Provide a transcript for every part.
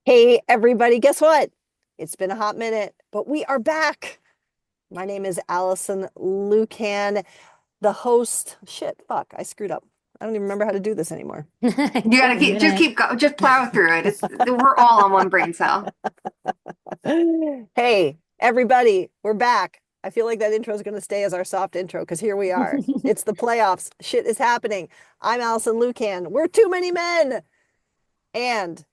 Hey, everybody, guess what? It's been a hot minute, but we are back. My name is Allison Lucan, the host. Shit, fuck, I screwed up. I don't even remember how to do this anymore. You It's been gotta a keep minute. go, just plow through it. We're all on one brain cell. Hey, everybody, we're back. I feel like that intro is going to stay as our soft intro because here we are. It's the playoffs. Shit is happening. I'm Allison Lucan. We're too many men. And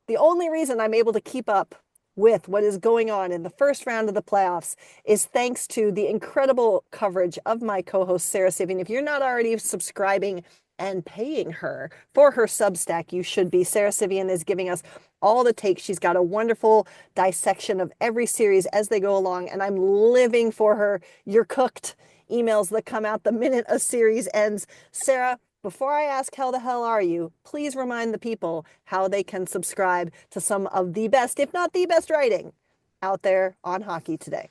the only reason I'm able to keep up with what is going on in the first round of the playoffs is thanks to the incredible coverage of my co-host Sarah Sivian. If you're not already subscribing and paying her for her Substack, you should be. Sarah Sivian is giving us all the takes. She's got a wonderful dissection of every series as they go along, and I'm living for her "you're cooked" emails that come out the minute a series ends. Sarah, before I ask how the hell are you, please remind the people how they can subscribe to some of the best, if not the best writing out there on hockey today.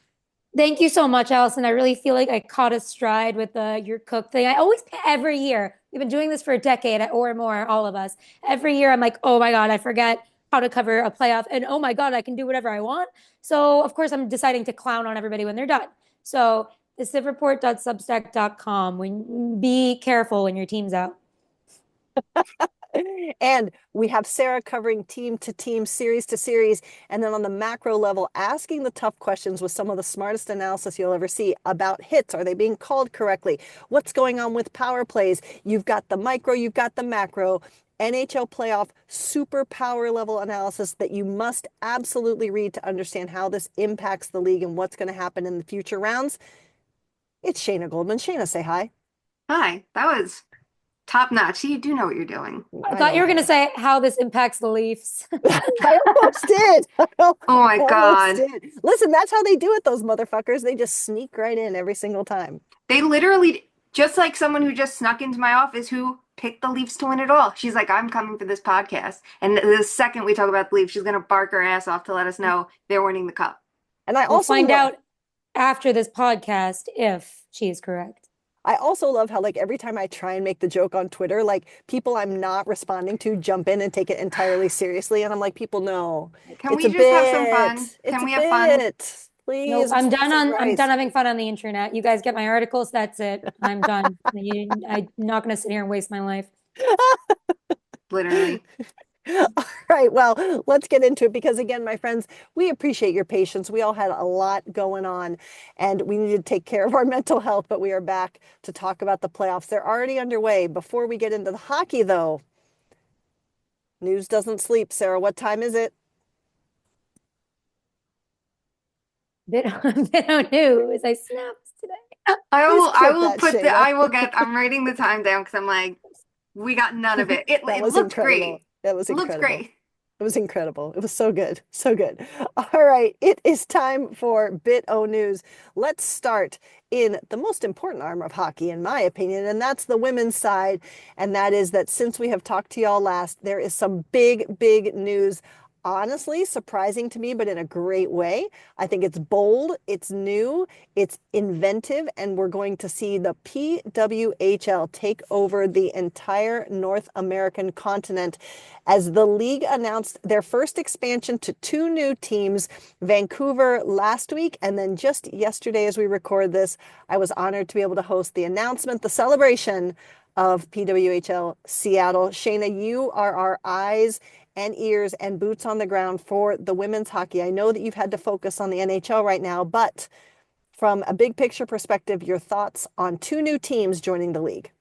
Thank you so much, Allison. I really feel like I caught a stride with the your cook thing. I always, every year, we've been doing this for a decade or more, all of us. Every year, I'm like, oh my God, I forget how to cover a playoff. And oh my God, I can do whatever I want. So, of course, I'm deciding to clown on everybody when they're done. So, the civreport.substack.com. Be careful when your team's out. And we have Sarah covering team to team, series to series, and then on the macro level, asking the tough questions with some of the smartest analysis you'll ever see about hits. Are they being called correctly? What's going on with power plays? You've got the micro, you've got the macro. NHL playoff super power level analysis that you must absolutely read to understand how this impacts the league and what's going to happen in the future rounds. It's Shayna Goldman. Shayna, say hi. Hi, that was top notch. You do know what you're doing. I I thought you don't were going to care. say how this impacts the Leafs. I almost did. I Oh my almost God. did. Listen, that's how they do it, those motherfuckers. They just sneak right in every single time. They literally, just like someone who just snuck into my office who picked the Leafs to win it all. She's like, I'm coming for this podcast. And the second we talk about the Leafs, she's gonna bark her ass off to let us know they're winning the cup. And I We'll also find love out after this podcast if she is correct. I also love how like every time I try and make the joke on Twitter, like people I'm not responding to jump in and take it entirely seriously. And I'm like, people know Can it's a we just have some fun? bit. It's Can a we have fun? bit. Nope, Please, exclusive I'm done rights. having fun on the internet. You guys get my articles, that's it. I'm done. I'm not going to sit here and waste my life. Literally. All right, well, let's get into it because, again, my friends, we appreciate your patience. We all had a lot going on and we need to take care of our mental health, but we are back to talk about the playoffs. They're already underway. Before we get into the hockey, though, news doesn't sleep. Sarah, what time is it? Bit, bit on news. I snapped today. Please I clip will that, put Shayna. I'm writing the time down because I'm like, we got none of it. That It was looked incredible. great. That was Looked incredible. great. It was incredible. It was so good. So good. All right. It is time for Bit O News. Let's start in the most important arm of hockey, in my opinion, and that's the women's side. And that is that since we have talked to y'all last, there is some big, big news. Honestly, surprising to me, but in a great way. I think it's bold, it's new, it's inventive, and we're going to see the PWHL take over the entire North American continent as the league announced their first expansion to two new teams, Vancouver last week, and then just yesterday, as we record this, I was honored to be able to host the announcement, the celebration of PWHL Seattle. Shayna, you are our eyes and ears and boots on the ground for the women's hockey. I know that you've had to focus on the NHL right now, but from a big picture perspective, your thoughts on two new teams joining the league.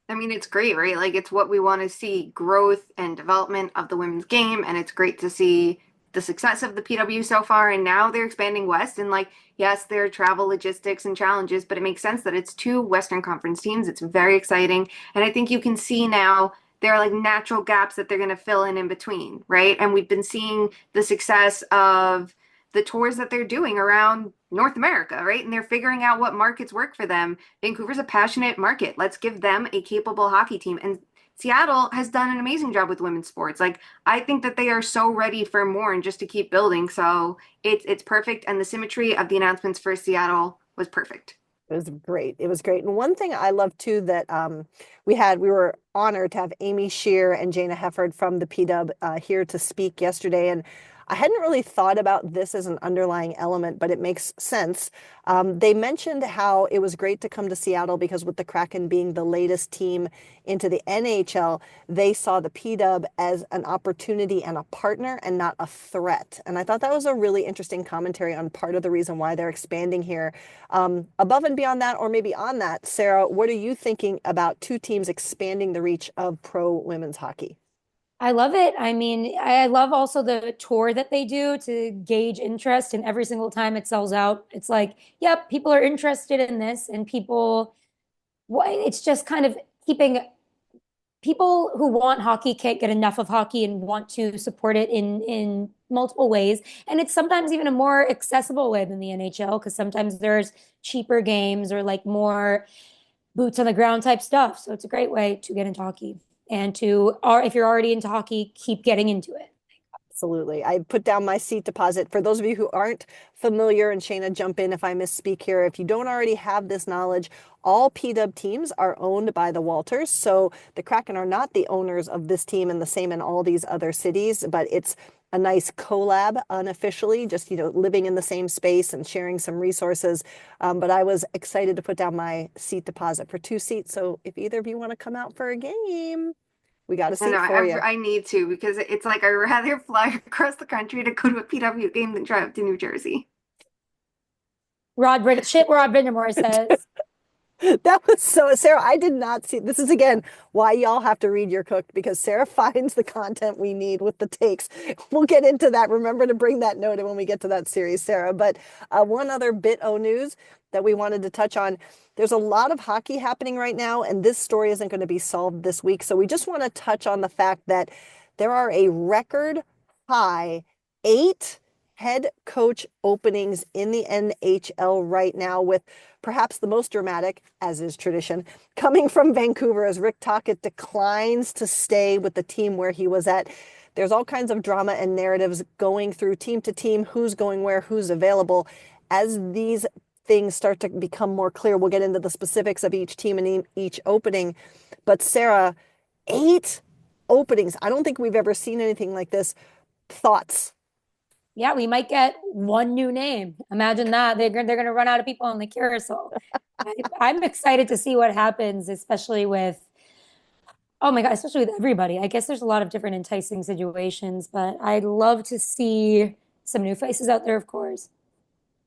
I mean, it's great, right? Like, it's what we want to see growth and development of the women's game. And it's great to see the success of the PW so far. And now they're expanding west. And, like, yes, there are travel logistics and challenges, but it makes sense that it's two Western Conference teams. It's very exciting. And I think you can see now there are like natural gaps that they're going to fill in between, right? And we've been seeing the success of the tours that they're doing around North America, right? And they're figuring out what markets work for them. Vancouver's a passionate market. Let's give them a capable hockey team. And Seattle has done an amazing job with women's sports. Like, I think that they are so ready for more and just to keep building. So it's perfect. And the symmetry of the announcements for Seattle was perfect. It was great. It was great. And one thing I love too that we were honored to have Amy Shear and Jana Hefford from the PW here to speak yesterday. And I hadn't really thought about this as an underlying element, but it makes sense. They mentioned how it was great to come to Seattle because with the Kraken being the latest team into the NHL, they saw the PW as an opportunity and a partner and not a threat. And I thought that was a really interesting commentary on part of the reason why they're expanding here. Above and beyond that, or maybe on that, Sarah, what are you thinking about two teams expanding the reach of pro women's hockey? I love it. I mean, I love also the tour that they do to gauge interest, and every single time it sells out, it's like, yep, people are interested in this, and people, it's just kind of keeping people who want hockey can't get enough of hockey and want to support it in multiple ways. And it's sometimes even a more accessible way than the NHL because sometimes there's cheaper games or like more boots on the ground type stuff. So it's a great way to get into hockey and to, or if you're already into hockey, keep getting into it. Absolutely. I put down my seat deposit. For those of you who aren't familiar, and Shayna, jump in if I misspeak here, if you don't already have this knowledge, all PW teams are owned by the Walters. So the Kraken are not the owners of this team and the same in all these other cities, but it's a nice collab unofficially, just, living in the same space and sharing some resources. But I was excited to put down my seat deposit for two seats. So if either of you want to come out for a game, we got a I know seat for you. I need to because it's like I'd rather fly across the country to go to a PW game than drive to New Jersey. Rod Brindamore says. That was so, Sarah, I did not see, this is again why y'all have to read your cook because Sarah finds the content we need with the takes. We'll get into that. Remember to bring that note in when we get to that series, Sarah. But one other bit o news that we wanted to touch on. There's a lot of hockey happening right now, and this story isn't going to be solved this week. So we just want to touch on the fact that there are a record high 8 head coach openings in the NHL right now, with perhaps the most dramatic, as is tradition, coming from Vancouver as Rick Tocchet declines to stay with the team where he was at. There's all kinds of drama and narratives going through team to team, who's going where, who's available. As these things start to become more clear, we'll get into the specifics of each team and each opening. But Sarah, 8 openings. I don't think we've ever seen anything like this. Thoughts? Yeah, we might get one new name. Imagine that. They're gonna run out of people on the carousel. I'm excited to see what happens, especially with, oh my God, especially with everybody. I guess there's a lot of different enticing situations, but I'd love to see some new faces out there, of course.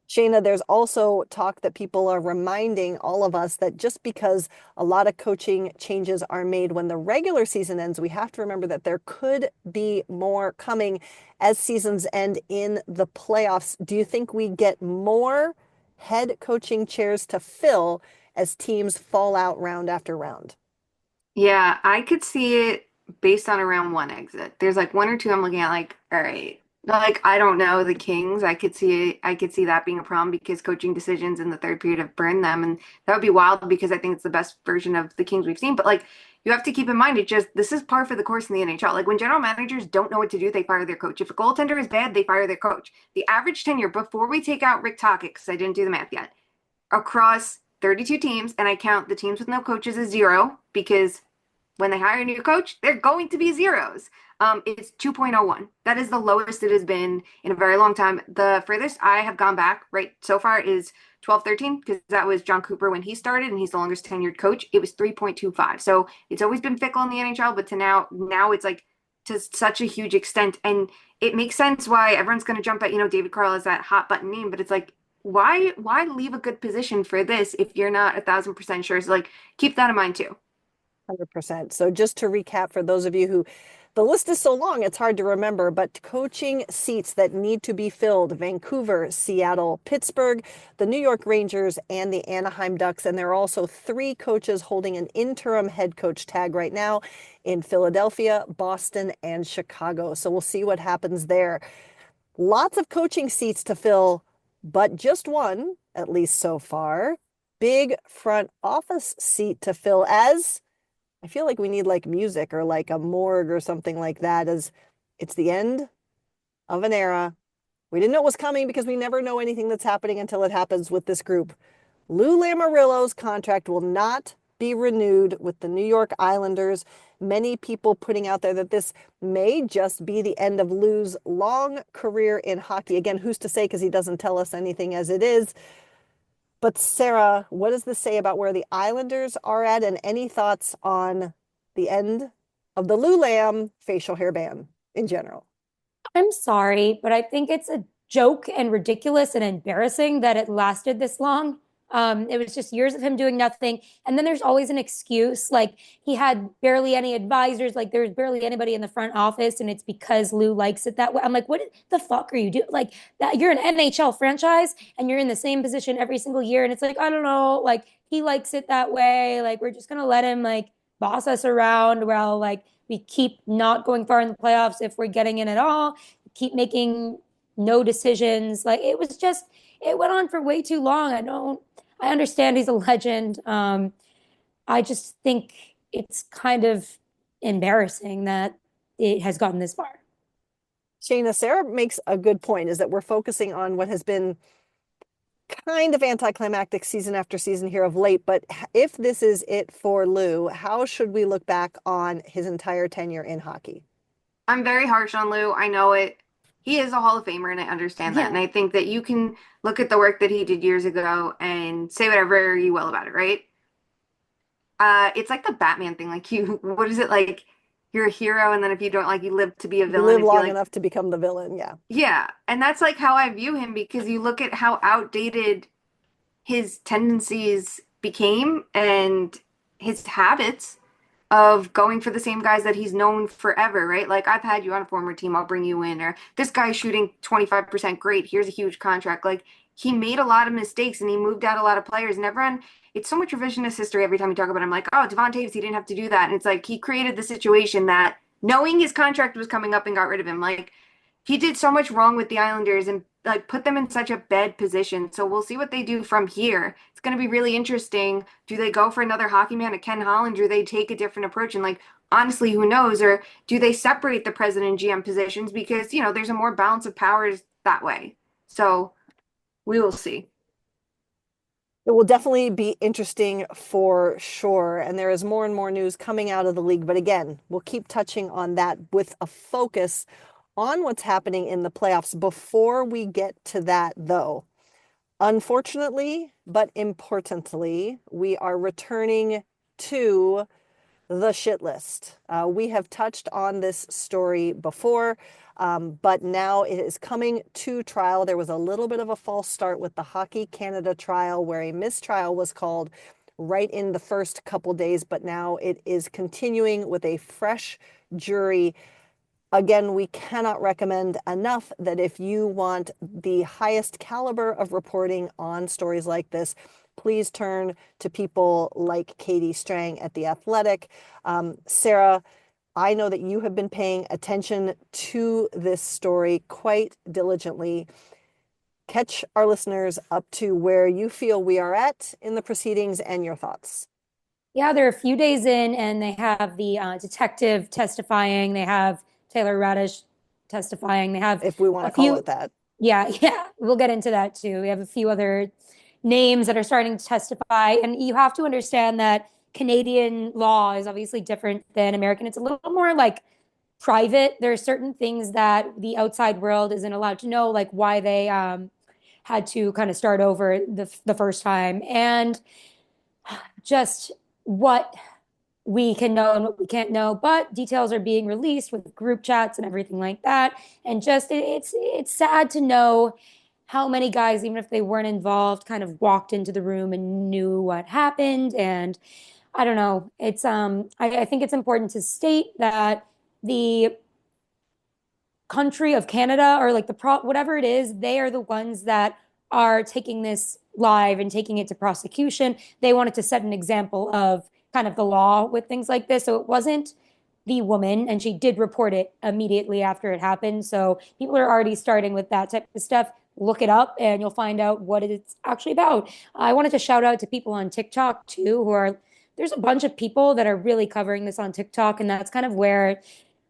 Shayna, there's also talk that people are reminding all of us that just because a lot of coaching changes are made when the regular season ends, we have to remember that there could be more coming as seasons end in the playoffs. Do you think we get more head coaching chairs to fill as teams fall out round after round? Yeah, I could see it based on around one exit. There's like one or two I'm looking at like, all right. Like I don't know, the Kings, I could see that being a problem because coaching decisions in the third period have burned them and that would be wild because I think it's the best version of the Kings we've seen. But like you have to keep in mind it just this is par for the course in the NHL. Like when general managers don't know what to do, they fire their coach. If a goaltender is bad, they fire their coach. The average tenure before we take out Rick Tocchet, because I didn't do the math yet, across 32 teams, and I count the teams with no coaches as zero because when they hire a new coach, they're going to be zeros. It's 2.01. That is the lowest it has been in a very long time. The furthest I have gone back right so far is 12-13 because that was John Cooper when he started and he's the longest tenured coach. It was 3.25. So it's always been fickle in the NHL, but to now it's like to such a huge extent. And it makes sense why everyone's going to jump at, David Carl as that hot button name, but it's like, why leave a good position for this if you're not 1,000% sure? So like keep that in mind too. 100%. So just to recap for those of you who the list is so long, it's hard to remember, but coaching seats that need to be filled: Vancouver, Seattle, Pittsburgh, the New York Rangers, and the Anaheim Ducks. And there are also 3 coaches holding an interim head coach tag right now in Philadelphia, Boston, and Chicago. So we'll see what happens there. Lots of coaching seats to fill, but just one, at least so far. Big front office seat to fill, as I feel like we need like music or like a morgue or something like that, as it's the end of an era. We didn't know it was coming because we never know anything that's happening until it happens with this group. Lou Lamoriello's contract will not be renewed with the New York Islanders. Many people putting out there that this may just be the end of Lou's long career in hockey. Again, who's to say because he doesn't tell us anything as it is. But Sarah, what does this say about where the Islanders are at, and any thoughts on the end of the Lou Lamb facial hair ban in general? I'm sorry, but I think it's a joke and ridiculous and embarrassing that it lasted this long. It was just years of him doing nothing. And then there's always an excuse. Like he had barely any advisors, like there's barely anybody in the front office, and it's because Lou likes it that way. I'm like, what the fuck are you doing? Like that you're an NHL franchise and you're in the same position every single year. And it's like, I don't know, like he likes it that way. Like we're just gonna let him like boss us around while like we keep not going far in the playoffs if we're getting in at all, keep making no decisions. Like it was just, it went on for way too long. I understand he's a legend. I just think it's kind of embarrassing that it has gotten this far. Shayna, Sarah makes a good point, is that we're focusing on what has been kind of anticlimactic season after season here of late. But if this is it for Lou, how should we look back on his entire tenure in hockey? I'm very harsh on Lou. I know it. He is a Hall of Famer, and I understand that. Yeah. And I think that you can look at the work that he did years ago and say whatever you will about it, right? It's like the Batman thing. Like you, what is it like? You're a hero, and then if you don't like, you live to be a You villain. live If you long like, enough to become the villain. Yeah. yeah. And that's like how I view him because you look at how outdated his tendencies became and his habits of going for the same guys that he's known forever, right? Like I've had you on a former team, I'll bring you in, or this guy's shooting 25% great, here's a huge contract. Like he made a lot of mistakes and he moved out a lot of players and everyone, it's so much revisionist history every time you talk about him, like, oh, Devon Taves, he didn't have to do that. And it's like he created the situation that knowing his contract was coming up and got rid of him. Like he did so much wrong with the Islanders and like put them in such a bad position. So we'll see what they do from here. It's going to be really interesting. Do they go for another hockey man at Ken Holland, or they take a different approach? And like honestly, who knows? Or do they separate the president and GM positions because there's a more balance of powers that way. So we will see. It will definitely be interesting for sure. And there is more and more news coming out of the league. But again, we'll keep touching on that with a focus on what's happening in the playoffs. Before we get to that, though, unfortunately, but importantly, we are returning to the shit list. We have touched on this story before, but now it is coming to trial. There was a little bit of a false start with the Hockey Canada trial where a mistrial was called right in the first couple days, but now it is continuing with a fresh jury. Again, we cannot recommend enough that if you want the highest caliber of reporting on stories like this, please turn to people like Katie Strang at The Athletic. Sarah, I know that you have been paying attention to this story quite diligently. Catch our listeners up to where you feel we are at in the proceedings and your thoughts. Yeah, they're a few days in and they have the detective testifying. They have Taylor Radish testifying. They have If we want a to call few, it that. yeah, yeah, we'll get into that too. We have a few other names that are starting to testify. And you have to understand that Canadian law is obviously different than American. It's a little more like private. There are certain things that the outside world isn't allowed to know, like why they had to kind of start over the first time. And just what we can know and what we can't know, but details are being released with group chats and everything like that. And just it's sad to know how many guys, even if they weren't involved, kind of walked into the room and knew what happened. And I don't know. It's I think it's important to state that the country of Canada or like the whatever it is, they are the ones that are taking this live and taking it to prosecution. They wanted to set an example of kind of the law with things like this. So it wasn't the woman, and she did report it immediately after it happened. So people are already starting with that type of stuff. Look it up and you'll find out what it's actually about. I wanted to shout out to people on TikTok too, who are there's a bunch of people that are really covering this on TikTok, and that's kind of where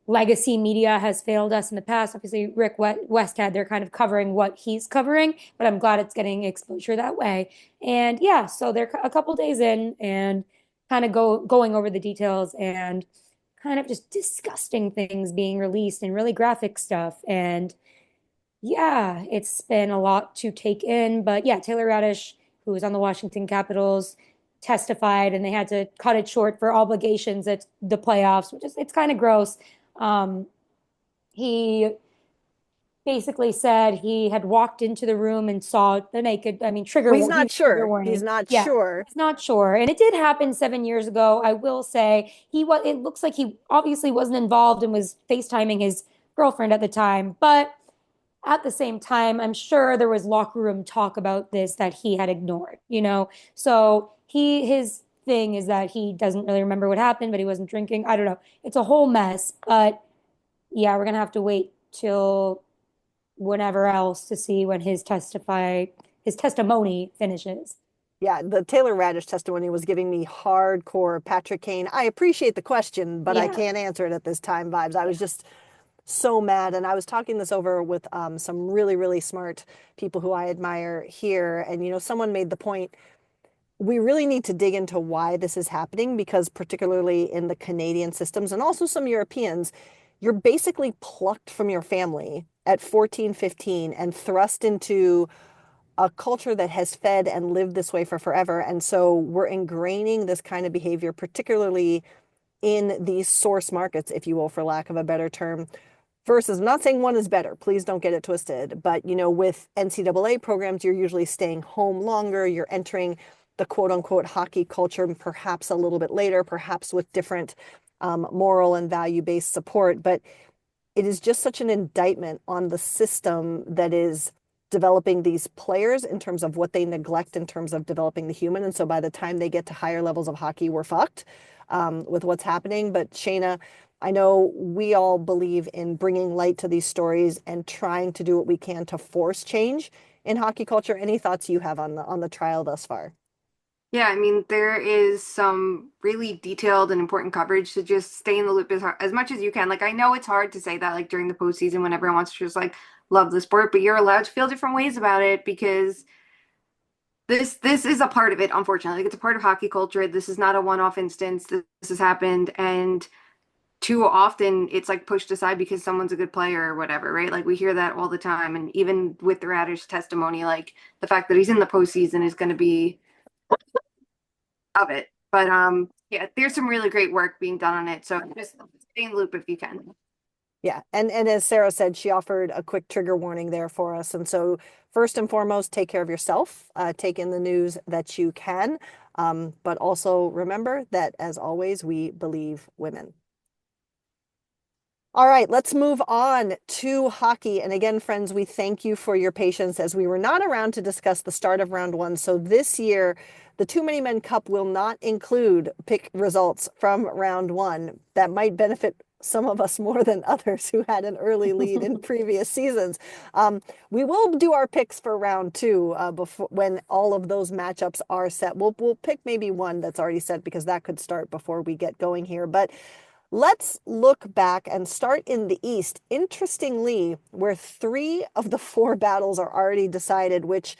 legacy media has failed us in the past. Obviously, Rick Westhead, they're kind of covering what he's covering, but I'm glad it's getting exposure that way. And yeah, so they're a couple days in and kind of going over the details and kind of just disgusting things being released and really graphic stuff. And yeah, it's been a lot to take in. But yeah, Taylor Radish, who was on the Washington Capitals, testified and they had to cut it short for obligations at the playoffs, which is it's kind of gross. Um, he basically said he had walked into the room and saw the naked, I mean, Well, he's he not was trigger sure. He's warning. not Yeah, sure. he's not sure. And it did happen 7 years ago. I will say it looks like he obviously wasn't involved and was FaceTiming his girlfriend at the time. But at the same time, I'm sure there was locker room talk about this that he had ignored, you know? So his thing is that he doesn't really remember what happened, but he wasn't drinking. I don't know. It's a whole mess. But yeah, we're gonna have to wait till whenever else to see when his testimony finishes. Yeah, the Taylor Radish testimony was giving me hardcore Patrick Kane. I appreciate the question, but I Yeah. can't answer it at this time vibes. I was just so mad. And I was talking this over with some really, really smart people who I admire here. And, someone made the point we really need to dig into why this is happening because, particularly in the Canadian systems and also some Europeans, you're basically plucked from your family at 14, 15 and thrust into a culture that has fed and lived this way for forever. And so we're ingraining this kind of behavior, particularly in these source markets, if you will, for lack of a better term, versus I'm not saying one is better. Please don't get it twisted. But, with NCAA programs, you're usually staying home longer. You're entering the quote unquote hockey culture perhaps a little bit later, perhaps with different moral and value based support. But it is just such an indictment on the system that is developing these players in terms of what they neglect in terms of developing the human. And so by the time they get to higher levels of hockey, we're fucked with what's happening. But Shayna, I know we all believe in bringing light to these stories and trying to do what we can to force change in hockey culture. Any thoughts you have on the trial thus far? Yeah, I mean, there is some really detailed and important coverage to just stay in the loop as much as you can. Like, I know it's hard to say that, like, during the postseason when everyone wants to just, like, love the sport, but you're allowed to feel different ways about it because this is a part of it, unfortunately. Like, it's a part of hockey culture. This is not a one-off instance. This has happened, and too often it's, like, pushed aside because someone's a good player or whatever, right? Like, we hear that all the time, and even with the Radish testimony, like, the fact that he's in the postseason is going to be of it. But yeah, there's some really great work being done on it. So just stay in the loop if you can. Yeah, and as Sarah said, she offered a quick trigger warning there for us. And so, first and foremost, take care of yourself. Take in the news that you can, but also remember that, as always, we believe women. All right, let's move on to hockey. And again, friends, we thank you for your patience as we were not around to discuss the start of round one. So this year, the Too Many Men Cup will not include pick results from round one. That might benefit some of us more than others who had an early lead in previous seasons. We will do our picks for round two before when all of those matchups are set. We'll pick maybe one that's already set because that could start before we get going here. But let's look back and start in the East. Interestingly, where three of the four battles are already decided, which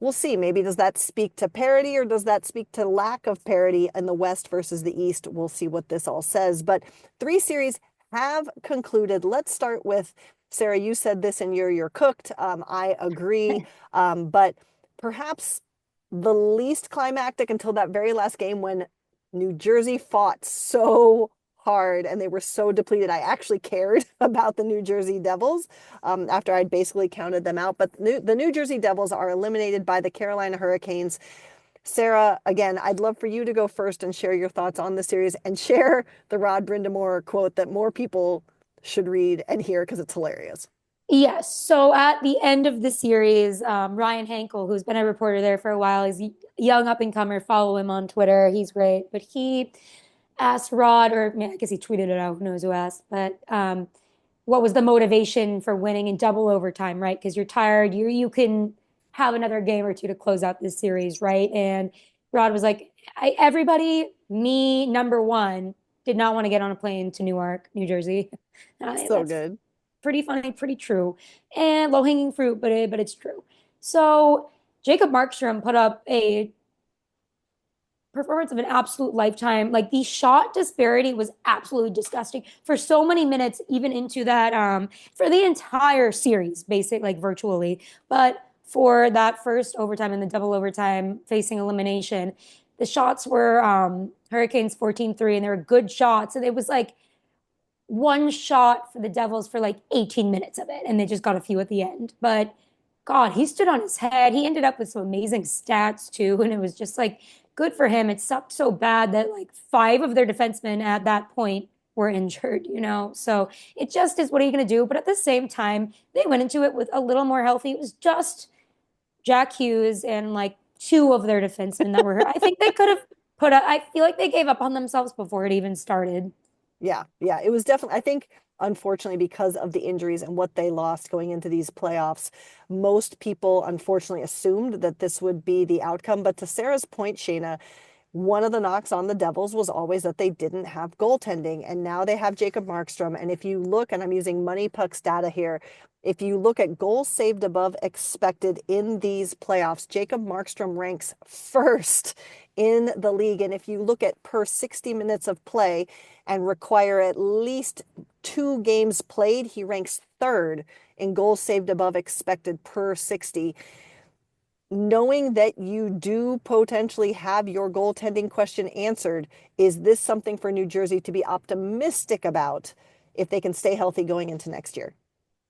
we'll see. Maybe does that speak to parity or does that speak to lack of parity in the West versus the East? We'll see what this all says. But three series have concluded. Let's start with Sarah. You said this and you're cooked. I agree. But perhaps the least climactic until that very last game when New Jersey fought so hard and they were so depleted. I actually cared about the New Jersey Devils after I'd basically counted them out. But the New Jersey Devils are eliminated by the Carolina Hurricanes. Sarah, again, I'd love for you to go first and share your thoughts on the series and share the Rod Brindamore quote that more people should read and hear because it's hilarious. Yes. So at the end of the series, Ryan Hankel, who's been a reporter there for a while, he's a young up and comer. Follow him on Twitter. He's great. But he asked Rod, or I, mean, I guess he tweeted it out, who knows who asked, but what was the motivation for winning in double overtime, right? Because you're tired, you can have another game or two to close out this series, right? And Rod was like, everybody, me number one, did not want to get on a plane to Newark, New Jersey. So That's good. pretty funny, pretty true, and low hanging fruit, but it's true. So Jacob Markstrom put up a performance of an absolute lifetime. Like the shot disparity was absolutely disgusting for so many minutes, even into that for the entire series, basic like virtually. But for that first overtime and the double overtime facing elimination, the shots were Hurricanes 14-3, and they were good shots. And it was like one shot for the Devils for like 18 minutes of it, and they just got a few at the end. But God, he stood on his head. He ended up with some amazing stats too, and it was just like good for him. It sucked so bad that like five of their defensemen at that point were injured, you know? So it just is, what are you going to do? But at the same time, they went into it with a little more healthy. It was just Jack Hughes and like two of their defensemen that were hurt. I think they could have I feel like they gave up on themselves before it even started. Yeah, yeah, it was definitely, I think, unfortunately, because of the injuries and what they lost going into these playoffs, most people unfortunately assumed that this would be the outcome. But to Sarah's point, Shayna, one of the knocks on the Devils was always that they didn't have goaltending, and now they have Jacob Markstrom. And if you look, and I'm using Money Puck's data here, if you look at goals saved above expected in these playoffs, Jacob Markstrom ranks first in the league. And if you look at per 60 minutes of play and require at least 2 games played, he ranks third in goals saved above expected per 60. Knowing that you do potentially have your goaltending question answered, is this something for New Jersey to be optimistic about if they can stay healthy going into next year?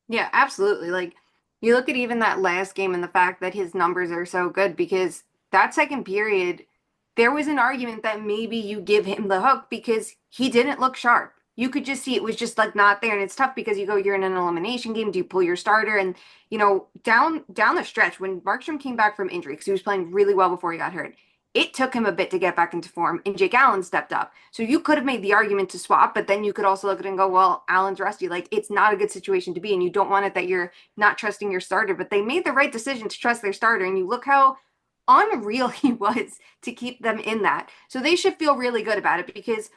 Yeah, absolutely. Like you look at even that last game and the fact that his numbers are so good because that second period, there was an argument that maybe you give him the hook because he didn't look sharp. You could just see it was just like not there. And it's tough because you go, you're in an elimination game. Do you pull your starter? And down the stretch when Markstrom came back from injury, because he was playing really well before he got hurt, it took him a bit to get back into form, and Jake Allen stepped up. So you could have made the argument to swap, but then you could also look at it and go, well, Allen's rusty. Like, it's not a good situation to be in. You don't want it that you're not trusting your starter, but they made the right decision to trust their starter. And you look how unreal he was to keep them in that. So they should feel really good about it because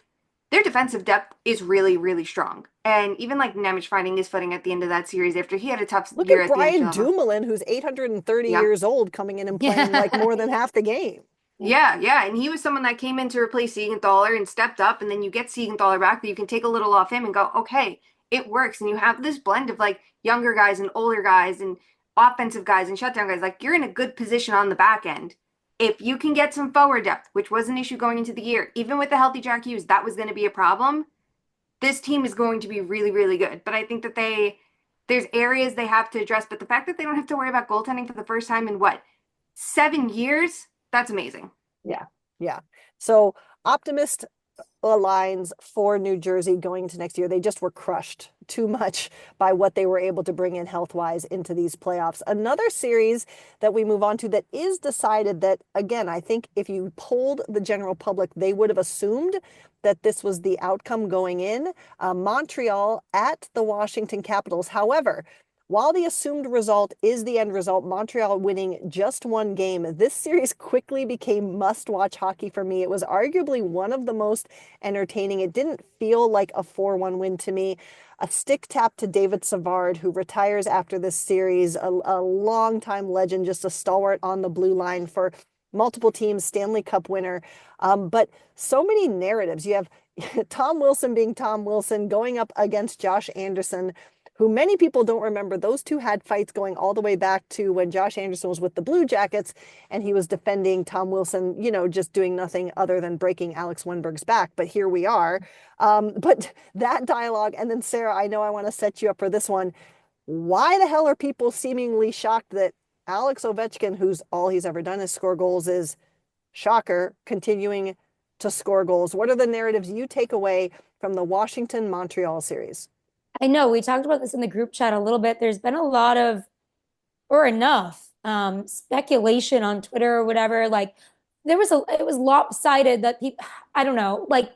their defensive depth is really, really strong. And even like Nemec finding his footing at the end of that series after he had a tough Look year at at the Brian NHL. Dumoulin, who's 830 Yeah. years old, coming in and playing like Yeah. more than half the game. Yeah, yeah, and he was someone that came in to replace Siegenthaler and stepped up, and then you get Siegenthaler back, but you can take a little off him and go, okay, it works, and you have this blend of like younger guys and older guys and offensive guys and shutdown guys. Like you're in a good position on the back end. If you can get some forward depth, which was an issue going into the year, even with the healthy Jack Hughes, that was going to be a problem. This team is going to be really, really good. But I think that there's areas they have to address. But the fact that they don't have to worry about goaltending for the first time in what, 7 years, that's amazing. Yeah, yeah. So optimist lines for New Jersey going into next year. They just were crushed too much by what they were able to bring in health wise into these playoffs. Another series that we move on to that is decided that, again, I think if you polled the general public, they would have assumed that this was the outcome going in. Montreal at the Washington Capitals. However, while the assumed result is the end result, Montreal winning just 1 game, this series quickly became must-watch hockey for me. It was arguably one of the most entertaining. It didn't feel like a 4-1 win to me. A stick tap to David Savard, who retires after this series, a longtime legend, just a stalwart on the blue line for multiple teams, Stanley Cup winner. But so many narratives. You have Tom Wilson being Tom Wilson going up against Josh Anderson, who many people don't remember. Those two had fights going all the way back to when Josh Anderson was with the Blue Jackets and he was defending Tom Wilson, just doing nothing other than breaking Alex Wenberg's back. But here we are. But that dialogue, and then Sarah, I know I want to set you up for this one. Why the hell are people seemingly shocked that Alex Ovechkin, who's all he's ever done is score goals, is, shocker, continuing to score goals? What are the narratives you take away from the Washington-Montreal series? I know we talked about this in the group chat a little bit. There's been a lot of, or enough, speculation on Twitter or whatever. Like it was lopsided that people, I don't know, like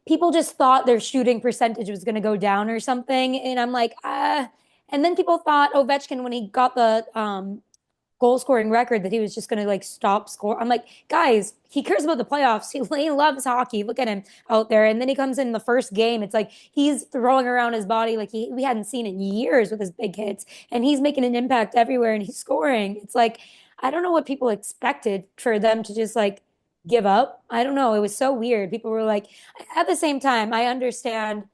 people just thought their shooting percentage was going to go down or something. And I'm like, and then people thought Ovechkin, when he got the goal scoring record, that he was just going to like stop score. I'm like, guys, he cares about the playoffs. He loves hockey. Look at him out there. And then he comes in the first game. It's like he's throwing around his body like we hadn't seen in years with his big hits. And he's making an impact everywhere and he's scoring. It's like, I don't know what people expected for them to just like give up. I don't know. It was so weird. People were like, at the same time, I understand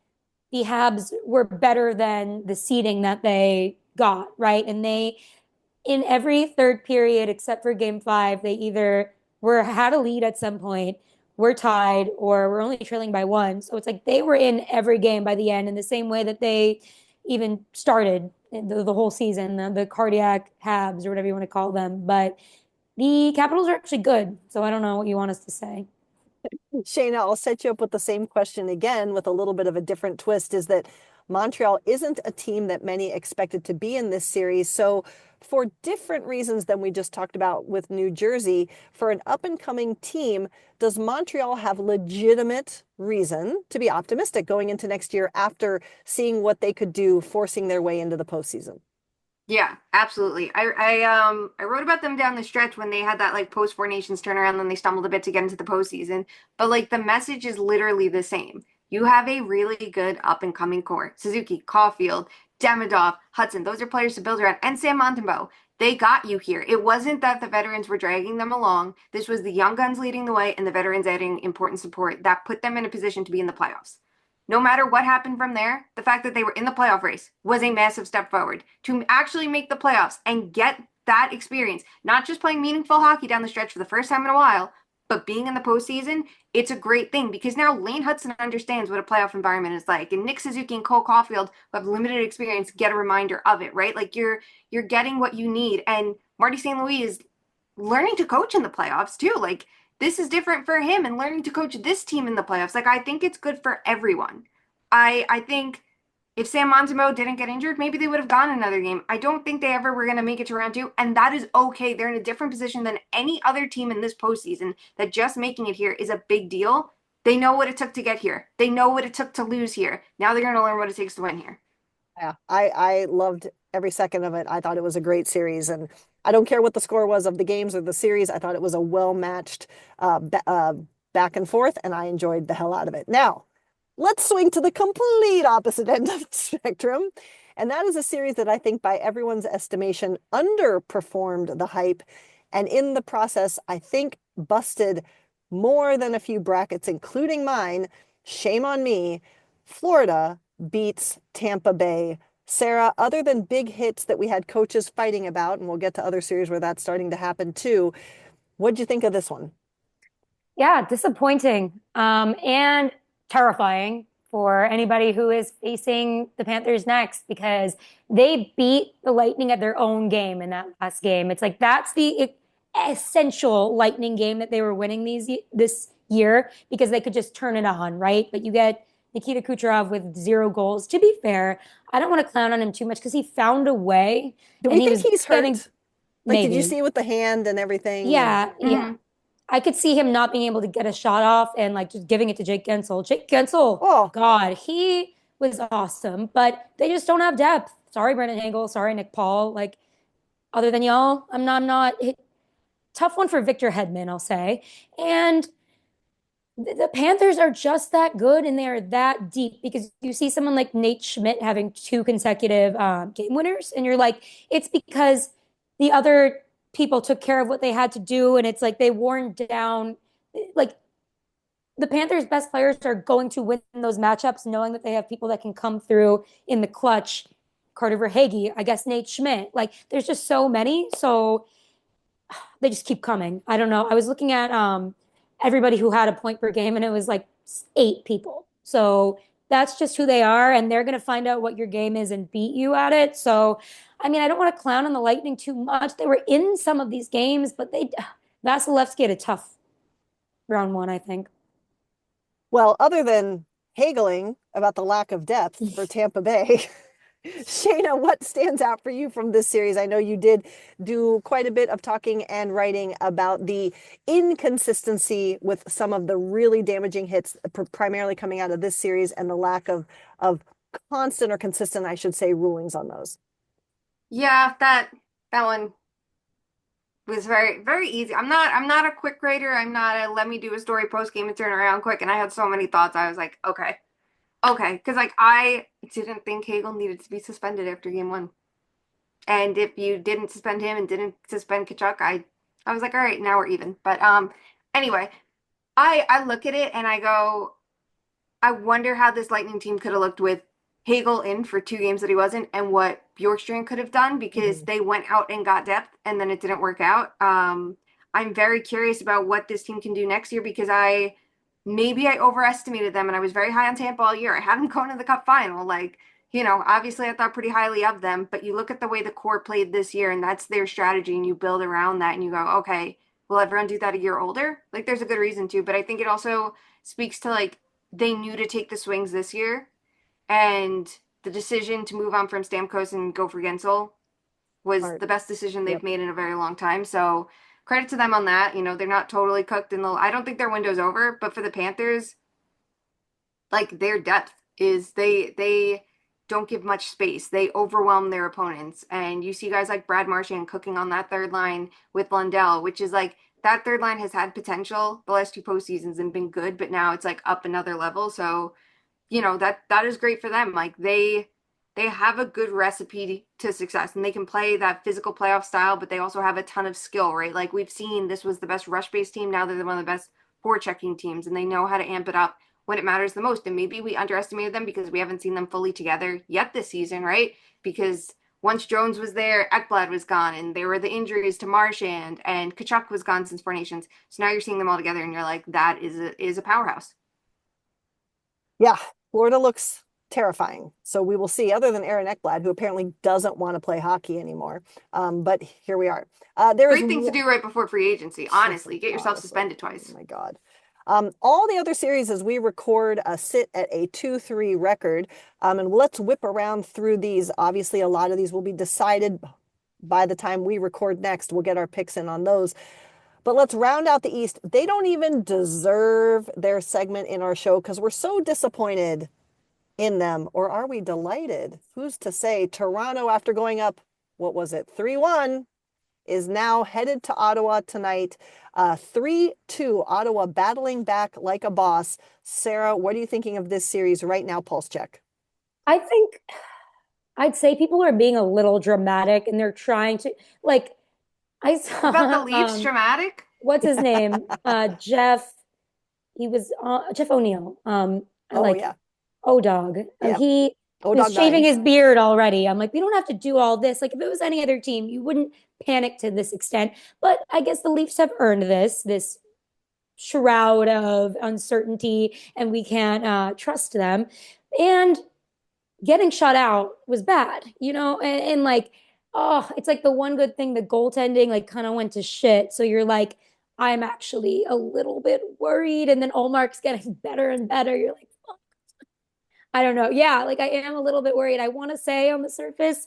the Habs were better than the seeding that they got, right? And they, in every third period except for game 5, they either were had a lead at some point, were tied, or were only trailing by one. So it's like they were in every game by the end in the same way that they even started the whole season, the cardiac Habs or whatever you want to call them. But the Capitals are actually good. So I don't know what you want us to say. Shayna, I'll set you up with the same question again with a little bit of a different twist, is that Montreal isn't a team that many expected to be in this series. So for different reasons than we just talked about with New Jersey, for an up and coming team, does Montreal have legitimate reason to be optimistic going into next year after seeing what they could do forcing their way into the postseason? Yeah, absolutely. I wrote about them down the stretch when they had that like post Four Nations turnaround, then they stumbled a bit to get into the postseason. But like the message is literally the same. You have a really good up and coming core. Suzuki, Caulfield, Demidov, Hudson. Those are players to build around. And Sam Montembeault. They got you here. It wasn't that the veterans were dragging them along. This was the young guns leading the way and the veterans adding important support that put them in a position to be in the playoffs. No matter what happened from there, the fact that they were in the playoff race was a massive step forward to actually make the playoffs and get that experience, not just playing meaningful hockey down the stretch for the first time in a while, but being in the postseason. It's a great thing because now Lane Hudson understands what a playoff environment is like, and Nick Suzuki and Cole Caulfield, who have limited experience, get a reminder of it, right? Like you're getting what you need, and Marty St. Louis is learning to coach in the playoffs too. Like this is different for him and learning to coach this team in the playoffs. Like I think it's good for everyone. I think if Sam Montembeault didn't get injured, maybe they would have gone another game. I don't think they ever were going to make it to round two, and that is okay. They're in a different position than any other team in this postseason. That just making it here is a big deal. They know what it took to get here. They know what it took to lose here. Now they're going to learn what it takes to win here. Yeah, I loved every second of it. I thought it was a great series, and I don't care what the score was of the games or the series. I thought it was a well-matched back and forth, and I enjoyed the hell out of it. Now, let's swing to the complete opposite end of the spectrum, and that is a series that I think, by everyone's estimation, underperformed the hype, and in the process, I think busted more than a few brackets, including mine. Shame on me. Florida beats Tampa Bay. Sarah, other than big hits that we had coaches fighting about, and we'll get to other series where that's starting to happen too, what'd you think of this one? Yeah, disappointing, and terrifying for anybody who is facing the Panthers next because they beat the Lightning at their own game in that last game. It's like that's the essential Lightning game that they were winning this year because they could just turn it on, right? But you get Nikita Kucherov with 0 goals. To be fair, I don't want to clown on him too much because he found a way Do we and he think was he's getting hurt? Like, did you maybe. see with the hand and everything? And Yeah, yeah. Mm-hmm. I could see him not being able to get a shot off and like just giving it to Jake Gensel. Jake Gensel, oh, God, he was awesome, but they just don't have depth. Sorry, Brendan Hagel. Sorry, Nick Paul. Like, other than y'all, I'm not tough one for Victor Hedman, I'll say. And the Panthers are just that good and they are that deep because you see someone like Nate Schmidt having 2 consecutive game winners, and you're like, it's because the other people took care of what they had to do, and it's like they worn down. Like the Panthers' best players are going to win those matchups, knowing that they have people that can come through in the clutch. Carter Verhage, I guess Nate Schmidt. Like there's just so many, so they just keep coming. I don't know. I was looking at everybody who had a point per game, and it was like 8 people. So that's just who they are, and they're going to find out what your game is and beat you at it. So, I mean, I don't want to clown on the Lightning too much. They were in some of these games, but they Vasilevsky had a tough round one, I think. well, other than haggling about the lack of depth for Tampa Bay, Shayna, what stands out for you from this series? I know you did do quite a bit of talking and writing about the inconsistency with some of the really damaging hits, primarily coming out of this series, and the lack of constant or consistent, I should say, rulings on those. Yeah, that one was very easy. I'm not a quick grader. I'm not a let me do a story post game and turn around quick. And I had so many thoughts. I was like, okay, okay, because like I didn't think Hagel needed to be suspended after game one. And if you didn't suspend him and didn't suspend Kachuk, I was like, all right, now we're even. But Anyway, I look at it and I go, I wonder how this Lightning team could have looked with Hagel in for 2 games that he wasn't, and what Bjorkstrand could have done because Mhm. they went out and got depth, and then it didn't work out. I'm very curious about what this team can do next year because maybe I overestimated them, and I was very high on Tampa all year. I had them going to the Cup final, like. Obviously I thought pretty highly of them, but you look at the way the core played this year, and that's their strategy, and you build around that, and you go, okay, will everyone do that a year older? Like, there's a good reason to, but I think it also speaks to like they knew to take the swings this year, and the decision to move on from Stamkos and go for Gensel was Smart. the best decision they've Yep. made in a very long time. So credit to them on that. They're not totally cooked in the. I don't think their window's over, but for the Panthers, like their depth is they don't give much space. They overwhelm their opponents, and you see guys like Brad Marchand cooking on that third line with Lundell, which is like that third line has had potential the last two postseasons and been good, but now it's like up another level. So that is great for them. Like they have a good recipe to success, and they can play that physical playoff style, but they also have a ton of skill, right? Like we've seen this was the best rush based team. Now they're one of the best forechecking teams, and they know how to amp it up when it matters the most. And maybe we underestimated them because we haven't seen them fully together yet this season, right? Because once Jones was there, Ekblad was gone, and there were the injuries to Marchand, and Kachuk was gone since Four Nations. So now you're seeing them all together, and you're like, that is a powerhouse. Yeah, Florida looks terrifying. So we will see, other than Aaron Ekblad, who apparently doesn't want to play hockey anymore. But here we are. There is Great things to do right before free agency. Honestly, get yourself honestly, suspended oh twice. my God. All the other series as we record sit at a 2-3 record. And let's whip around through these. Obviously, a lot of these will be decided by the time we record next. We'll get our picks in on those. But let's round out the East. They don't even deserve their segment in our show because we're so disappointed in them. Or are we delighted? Who's to say? Toronto, after going up, what was it, 3-1, is now headed to Ottawa tonight. 3-2, Ottawa battling back like a boss. Sarah, what are you thinking of this series right now? Pulse check. I think I'd say people are being a little dramatic and they're trying to like I About the saw Leafs dramatic? what's his name? Jeff, he was Jeff O'Neill. I Oh, like yeah. O-Dog. Yeah. He Oh, was dog shaving nine. his beard already. I'm like, we don't have to do all this. Like if it was any other team, you wouldn't panic to this extent. But I guess the Leafs have earned this shroud of uncertainty and we can't trust them. And getting shut out was bad, and like, oh, it's like the one good thing, the goaltending like kind of went to shit. So you're like, I'm actually a little bit worried. And then Olmark's getting better and better. You're like, oh, I don't know. Yeah, like I am a little bit worried. I want to say on the surface,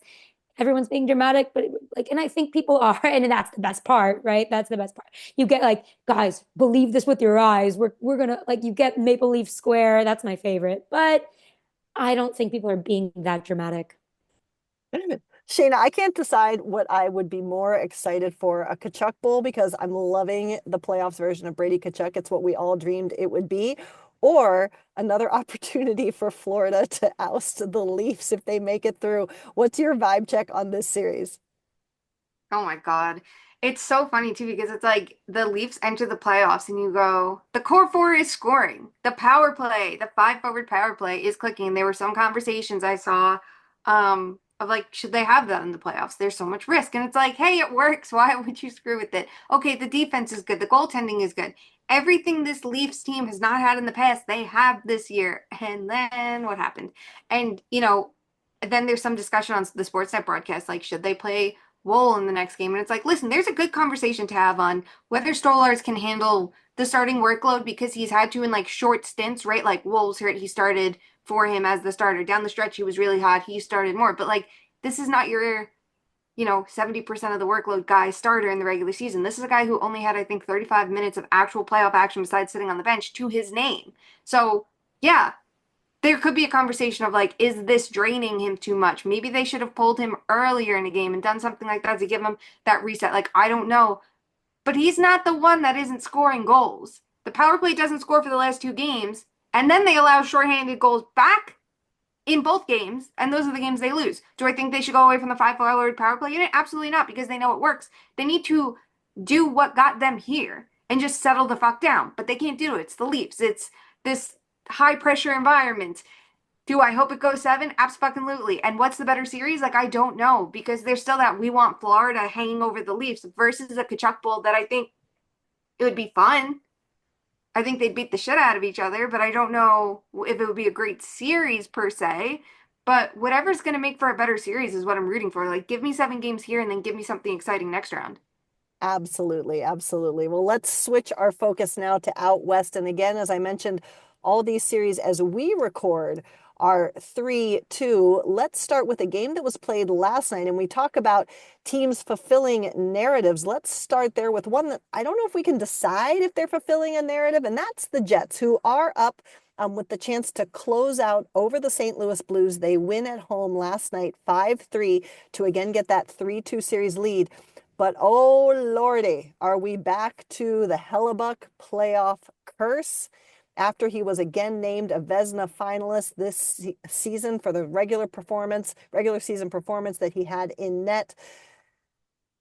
everyone's being dramatic, but like, and I think people are, and that's the best part, right? That's the best part. You get like, guys, believe this with your eyes. We're gonna like you get Maple Leaf Square. That's my favorite, but I don't think people are being that dramatic. Shayna, I can't decide what I would be more excited for, a Kachuk Bowl because I'm loving the playoffs version of Brady Kachuk. It's what we all dreamed it would be, or another opportunity for Florida to oust the Leafs if they make it through. What's your vibe check on this series? Oh my God. It's so funny too because it's like the Leafs enter the playoffs and you go, the core four is scoring. The power play, the five forward power play is clicking. There were some conversations I saw of like, should they have that in the playoffs? There's so much risk. And it's like, hey, it works. Why would you screw with it? Okay, the defense is good. The goaltending is good. Everything this Leafs team has not had in the past, they have this year. And then what happened? And, then there's some discussion on the Sportsnet broadcast, like, should they play Wool in the next game? And it's like, listen, there's a good conversation to have on whether Stolars can handle the starting workload because he's had to in like short stints, right? Like Wool's hurt, he started for him as the starter. Down the stretch, he was really hot. He started more. But like, this is not your 70% of the workload guy starter in the regular season. This is a guy who only had, I think, 35 minutes of actual playoff action besides sitting on the bench to his name. So, yeah, there could be a conversation of like, is this draining him too much? Maybe they should have pulled him earlier in the game and done something like that to give him that reset. Like, I don't know. But he's not the one that isn't scoring goals. The power play doesn't score for the last two games, and then they allow shorthanded goals back in both games, and those are the games they lose. Do I think they should go away from the five-forward power play unit? Absolutely not, because they know it works. They need to do what got them here. and just settle the fuck down. But they can't do it. It's the Leafs. It's this high pressure environment. Do I hope it goes seven? Absolutely. And what's the better series? Like, I don't know because there's still that we want Florida hanging over the Leafs versus a Kachuk Bowl that I think it would be fun. I think they'd beat the shit out of each other, but I don't know if it would be a great series per se. But whatever's going to make for a better series is what I'm rooting for. Like, give me 7 games here and then give me something exciting next round. Absolutely, absolutely. Well, let's switch our focus now to out west. And again, as I mentioned, all these series as we record are 3-2. Let's start with a game that was played last night, and we talk about teams fulfilling narratives. Let's start there with one that I don't know if we can decide if they're fulfilling a narrative, and that's the Jets, who are up with the chance to close out over the St. Louis Blues. They win at home last night, 5-3, to again get that 3-2 series lead. But oh lordy, are we back to the Hellebuck playoff curse after he was again named a Vezina finalist this season for the regular season performance that he had in net?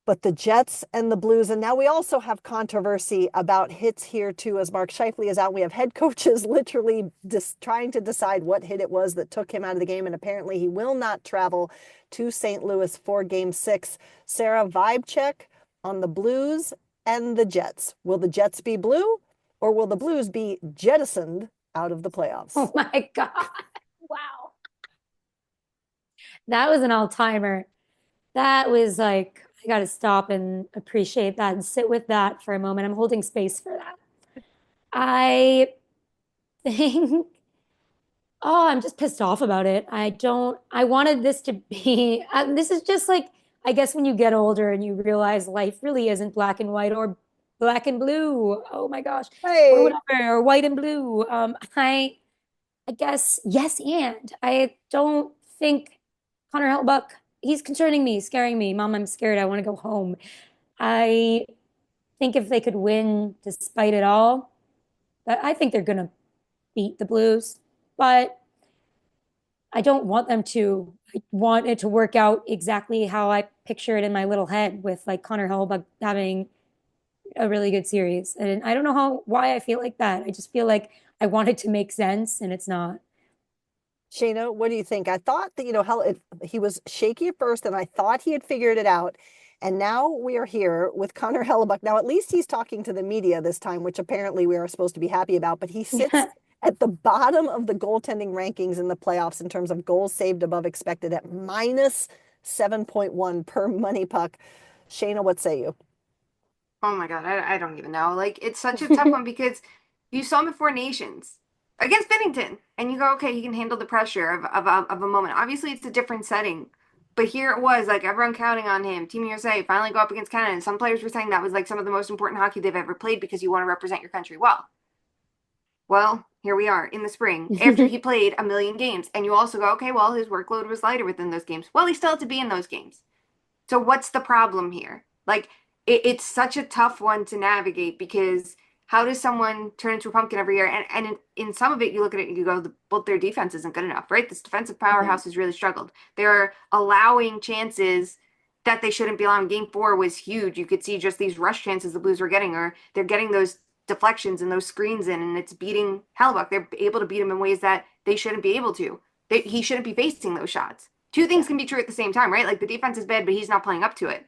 But the Jets and the Blues, and now we also have controversy about hits here too, as Mark Scheifele is out. We have head coaches literally trying to decide what hit it was that took him out of the game, and apparently he will not travel to St. Louis for Game 6. Sarah, vibe check on the Blues and the Jets. Will the Jets be blue, or will the Blues be jettisoned out of the playoffs? Oh my God. Wow. That was an all-timer. That was like, I got to stop and appreciate that and sit with that for a moment. I'm holding space for that. I think, oh, I'm just pissed off about it. I wanted this to be, this is just like, I guess when you get older and you realize life really isn't black and white or black and blue. Oh my gosh. Or Hey, whatever, or white and blue. I guess yes, and I don't think Connor Hellebuck, he's concerning me, scaring me. Mom, I'm scared. I want to go home. I think if they could win despite it all, but I think they're gonna beat the Blues. But I don't want them to. I want it to work out exactly how I picture it in my little head with like Connor Hellebuck having a really good series. And I don't know why I feel like that. I just feel like I want it to make sense and it's not. Shayna, what do you think? I thought that, he was shaky at first, and I thought he had figured it out. And now we are here with Connor Hellebuck. Now, at least he's talking to the media this time, which apparently we are supposed to be happy about. But he sits at the bottom of the goaltending rankings in the playoffs in terms of goals saved above expected at minus 7.1 per money puck. Shayna, what say you? Oh my God, I don't even know. Like, it's such a tough one because you saw him at Four Nations against Bennington, and you go, okay, he can handle the pressure of a moment. Obviously, it's a different setting, but here it was like everyone counting on him. Team USA finally go up against Canada, and some players were saying that was like some of the most important hockey they've ever played because you want to represent your country well. Well, here we are in the spring after he played a million games, and you also go, okay, well, his workload was lighter within those games. Well, he still had to be in those games. So what's the problem here? Like it's such a tough one to navigate because how does someone turn into a pumpkin every year? And in some of it, you look at it and you go, well, their defense isn't good enough, right? This defensive powerhouse has really struggled. They're allowing chances that they shouldn't be allowing. Game 4 was huge. You could see just these rush chances the Blues were getting, or they're getting those deflections and those screens in, and it's beating Hellebuck. They're able to beat him in ways that they shouldn't be able to. He shouldn't be facing those shots. Two things can be true at the same time, right? Like the defense is bad, but he's not playing up to it.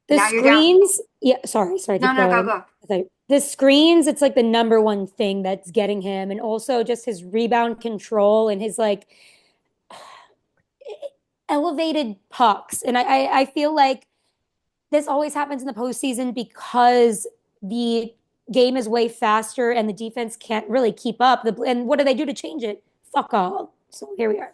The Now you're down. screens, yeah, sorry, No, keep no, go, going. go. The screens, it's like the number one thing that's getting him, and also just his rebound control and his like elevated pucks. And I feel like this always happens in the postseason because the game is way faster and the defense can't really keep up. And what do they do to change it? Fuck all. So here we are.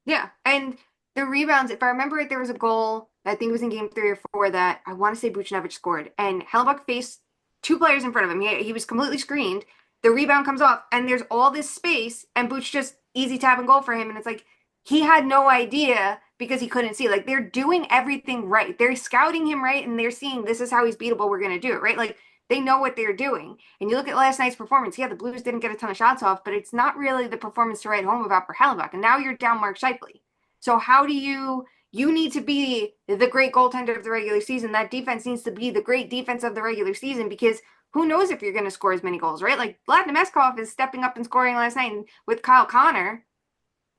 Yeah. And the rebounds, if I remember it, there was a goal, I think it was in game 3 or 4, that I want to say Buchnevich scored. And Hellebuck faced two players in front of him. He was completely screened. The rebound comes off, and there's all this space, and Buch just easy tap and goal for him. And it's like he had no idea because he couldn't see. Like they're doing everything right. They're scouting him right, and they're seeing this is how he's beatable. We're going to do it, right? Like they know what they're doing. And you look at last night's performance. Yeah, the Blues didn't get a ton of shots off, but it's not really the performance to write home about for Hellebuck. And now you're down Mark Scheifele. So how do you need to be the great goaltender of the regular season. That defense needs to be the great defense of the regular season because who knows if you're going to score as many goals, right? Like Vlad Nemeskov is stepping up and scoring last night, and with Kyle Connor,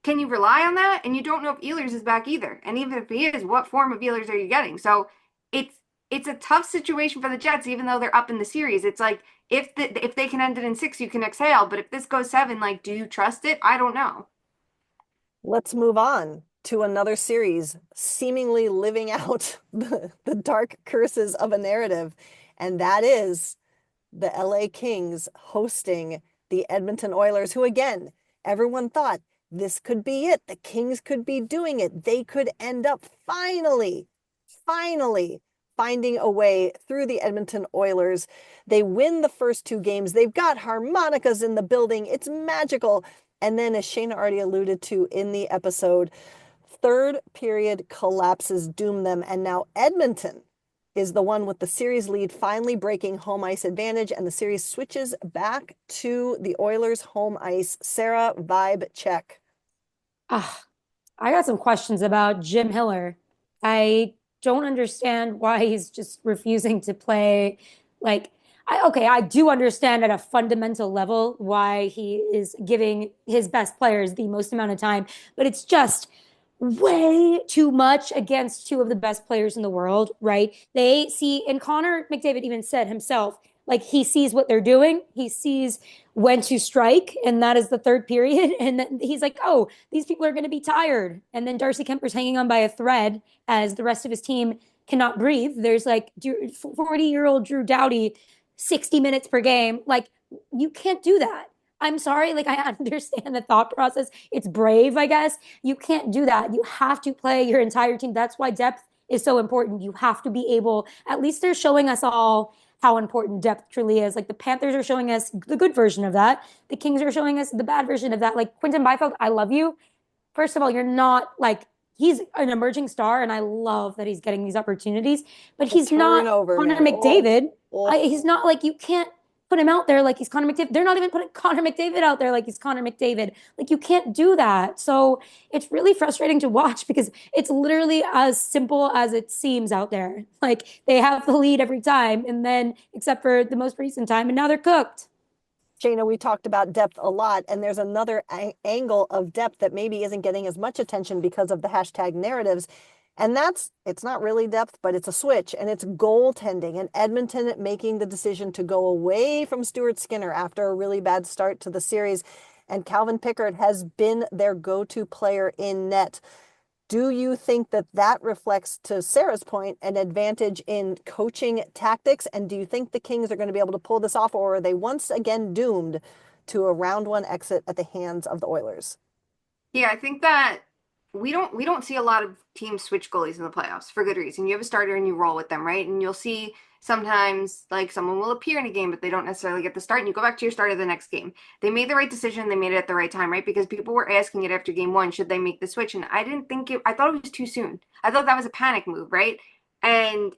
can you rely on that? And you don't know if Ehlers is back either. And even if he is, what form of Ehlers are you getting? So it's it's a tough situation for the Jets, even though they're up in the series. It's like if they can end it in six, you can exhale. But if this goes seven, like, do you trust it? I don't know. Let's move on to another series seemingly living out the dark curses of a narrative, and that is the LA Kings hosting the Edmonton Oilers, who again, everyone thought this could be it. The Kings could be doing it. They could end up finally finding a way through the Edmonton Oilers. They win the first two games. They've got harmonicas in the building. It's magical. And then, as Shayna already alluded to in the episode, third period collapses doom them. And now Edmonton is the one with the series lead finally breaking home ice advantage, and the series switches back to the Oilers' home ice. Sarah, vibe check. Ah, I got some questions about Jim Hiller. I don't understand why he's just refusing to play. Like, I do understand at a fundamental level why he is giving his best players the most amount of time, but it's just way too much against two of the best players in the world, right? They see, and Connor McDavid even said himself, like he sees what they're doing. He sees when to strike, and that is the third period. And then he's like, oh, these people are going to be tired. And then Darcy Kemper's hanging on by a thread as the rest of his team cannot breathe. There's like 40-year-old Drew Doughty, 60 minutes per game. Like, you can't do that. I'm sorry. Like, I understand the thought process. It's brave, I guess. You can't do that. You have to play your entire team. That's why depth is so important. You have to be able, at least they're showing us all how important depth truly is. Like the Panthers are showing us the good version of that. The Kings are showing us the bad version of that. Like Quinton Byfield, I love you. First of all, you're not like he's an emerging star, and I love that he's getting these opportunities. But The he's not turnover, Connor man. Oh, McDavid. oh. He's not like you can't put him out there like he's Connor McDavid. They're not even putting Connor McDavid out there like he's Connor McDavid. Like you can't do that. So it's really frustrating to watch because it's literally as simple as it seems out there. Like they have the lead every time, and then except for the most recent time, and now they're cooked. Shayna, we talked about depth a lot, and there's another angle of depth that maybe isn't getting as much attention because of the hashtag narratives. And it's not really depth, but it's a switch, and it's goaltending. And Edmonton making the decision to go away from Stuart Skinner after a really bad start to the series. And Calvin Pickard has been their go-to player in net. Do you think that that reflects, to Sarah's point, an advantage in coaching tactics? And do you think the Kings are going to be able to pull this off, or are they once again doomed to a round one exit at the hands of the Oilers? Yeah, I think that we don't see a lot of teams switch goalies in the playoffs for good reason. You have a starter and you roll with them, right? And you'll see sometimes like someone will appear in a game, but they don't necessarily get the start, and you go back to your starter the next game. They made the right decision, they made it at the right time, right? Because people were asking it after game one, should they make the switch? And I didn't think I thought it was too soon. I thought that was a panic move, right? And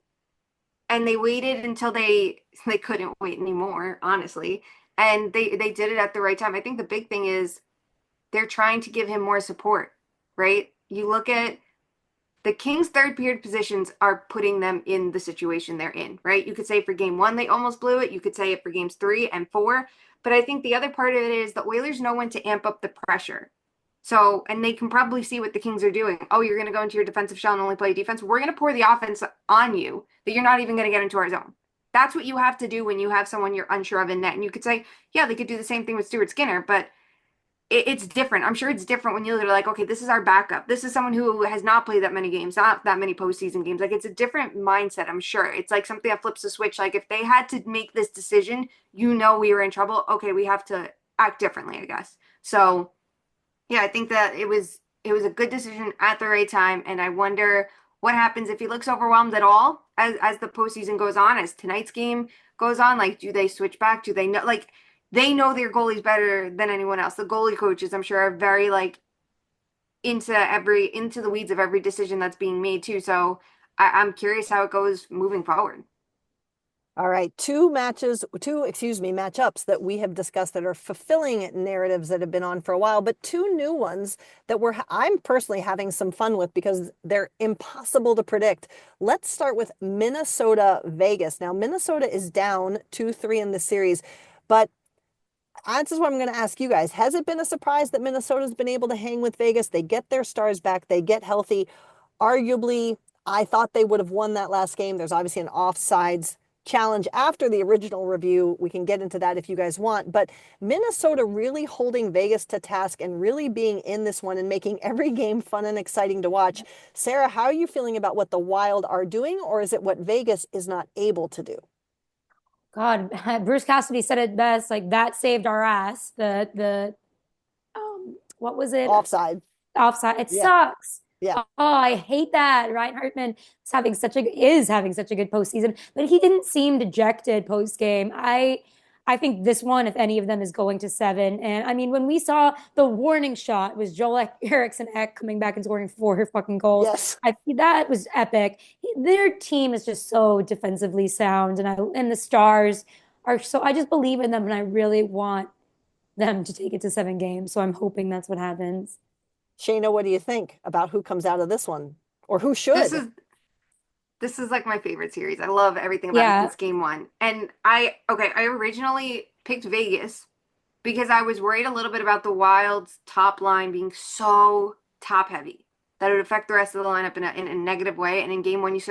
they waited until they couldn't wait anymore, honestly. And they did it at the right time. I think the big thing is they're trying to give him more support, right? You look at the Kings' third period positions are putting them in the situation they're in, right? You could say for game one, they almost blew it. You could say it for games 3 and 4. But I think the other part of it is the Oilers know when to amp up the pressure. So, and they can probably see what the Kings are doing. Oh, you're going to go into your defensive shell and only play defense. We're going to pour the offense on you that you're not even going to get into our zone. That's what you have to do when you have someone you're unsure of in net. And you could say, yeah, they could do the same thing with Stuart Skinner, but it's different. I'm sure it's different when you're like, okay, this is our backup. This is someone who has not played that many games, not that many postseason games. Like it's a different mindset, I'm sure. It's like something that flips the switch. Like if they had to make this decision, we were in trouble. Okay, we have to act differently, I guess. So yeah, I think that it was a good decision at the right time. And I wonder what happens if he looks overwhelmed at all as the postseason goes on, as tonight's game goes on. Like, do they switch back? Do they know they know their goalies better than anyone else. The goalie coaches, I'm sure, are very like into the weeds of every decision that's being made too. So I'm curious how it goes moving forward. All right, excuse me, matchups that we have discussed that are fulfilling narratives that have been on for a while, but two new ones that I'm personally having some fun with because they're impossible to predict. Let's start with Minnesota Vegas. Now, Minnesota is down 2-3 in the series, but this is what I'm going to ask you guys. Has it been a surprise that Minnesota's been able to hang with Vegas? They get their stars back, they get healthy. Arguably, I thought they would have won that last game. There's obviously an offsides challenge after the original review. We can get into that if you guys want. But Minnesota really holding Vegas to task and really being in this one and making every game fun and exciting to watch. Sarah, how are you feeling about what the Wild are doing, or is it what Vegas is not able to do? God, Bruce Cassidy said it best, like that saved our ass. What was it? Offside. Offside. It Yeah. sucks. Yeah. Oh, I hate that. Ryan Hartman is having such a good postseason, but he didn't seem dejected post game. I think this one, if any of them, is going to seven. And I mean, when we saw the warning shot was Joel Eriksson Ek coming back and scoring four fucking goals, Yes. that was epic. Their team is just so defensively sound, and the Stars are so. I just believe in them, and I really want them to take it to 7 games. So I'm hoping that's what happens. Shayna, what do you think about who comes out of this one or who This should? is this is like my favorite series. I love everything about it Yeah. since game one. And I originally picked Vegas because I was worried a little bit about the Wild's top line being so top heavy that it would affect the rest of the lineup in a negative way. And in game one, you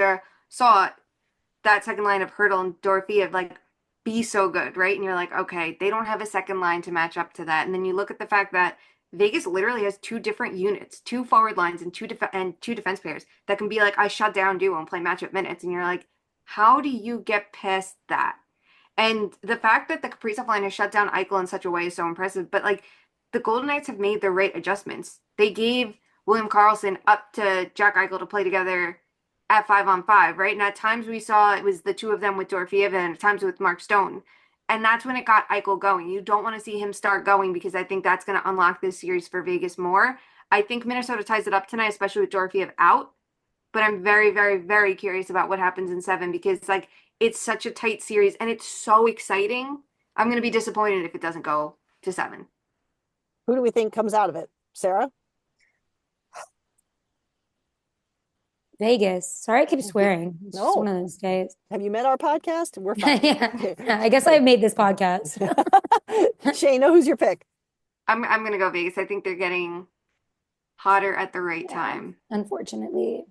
saw that second line of Hurdle and Dorofeev like be so good, right? And you're like, okay, they don't have a second line to match up to that. And then you look at the fact that Vegas literally has two different units, two forward lines and two defense pairs that can be like I shut down duo and play matchup minutes. And you're like, how do you get past that? And the fact that the Kaprizov line has shut down Eichel in such a way is so impressive. But like the Golden Knights have made the right adjustments. They gave William Karlsson up to Jack Eichel to play together at 5-on-5, right? And at times we saw it was the two of them with Dorofeev and at times with Mark Stone. And that's when it got Eichel going. You don't want to see him start going because I think that's going to unlock this series for Vegas more. I think Minnesota ties it up tonight, especially with Dorofeev out. But I'm very, very, very curious about what happens in seven because like it's such a tight series and it's so exciting. I'm going to be disappointed if it doesn't go to seven. Who do we think comes out of it? Sarah? Vegas. Sorry, I keep swearing. It's just one No. of those days. Have you met our podcast? We're fine. Yeah. I guess I made this podcast. Shayna, who's your pick? I'm going to go Vegas. I think they're getting hotter at the right Yeah, time. unfortunately.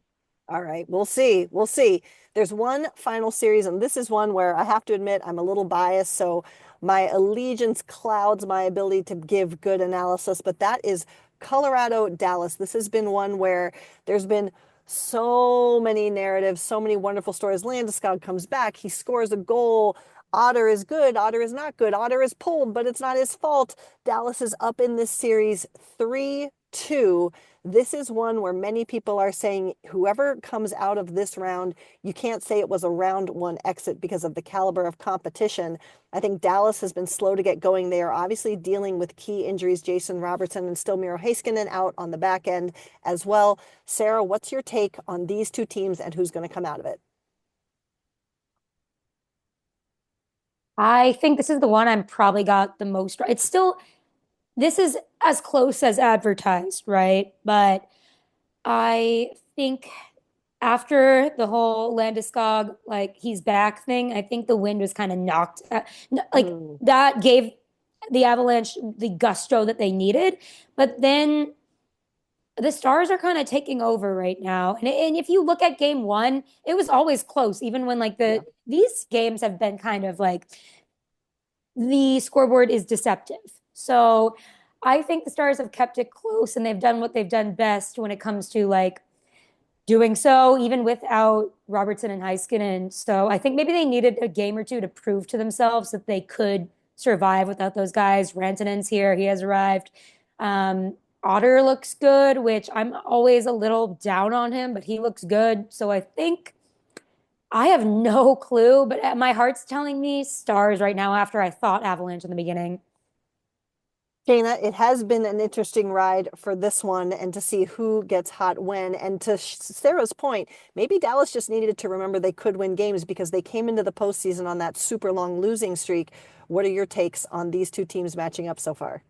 All right, we'll see. We'll see. There's one final series, and this is one where I have to admit I'm a little biased, so my allegiance clouds my ability to give good analysis, but that is Colorado Dallas. This has been one where there's been so many narratives, so many wonderful stories. Landeskog comes back, he scores a goal. Otter is good, Otter is not good. Otter is pulled, but it's not his fault. Dallas is up in this series 3-2. This is one where many people are saying whoever comes out of this round, you can't say it was a round one exit because of the caliber of competition. I think Dallas has been slow to get going. They are obviously dealing with key injuries, Jason Robertson and still Miro Heiskanen out on the back end as well. Sarah, what's your take on these two teams and who's going to come out of it? I think this is the one I'm probably got the most right. It's still, this is as close as advertised, right? But I think after the whole Landeskog, like he's back thing, I think the wind was kind of knocked like Mm, that gave the Avalanche the gusto that they needed. But then the Stars are kind of taking over right now. And if you look at game one, it was always close, even when like yeah. these games have been kind of like the scoreboard is deceptive. So I think the Stars have kept it close and they've done what they've done best when it comes to like doing so, even without Robertson and Heiskanen. So I think maybe they needed a game or two to prove to themselves that they could survive without those guys. Rantanen's here, he has arrived. Otter looks good, which I'm always a little down on him, but he looks good. So I think I have no clue, but my heart's telling me Stars right now after I thought Avalanche in the beginning. Shayna, it has been an interesting ride for this one and to see who gets hot when. And to Sarah's point, maybe Dallas just needed to remember they could win games because they came into the postseason on that super long losing streak. What are your takes on these two teams matching up so far?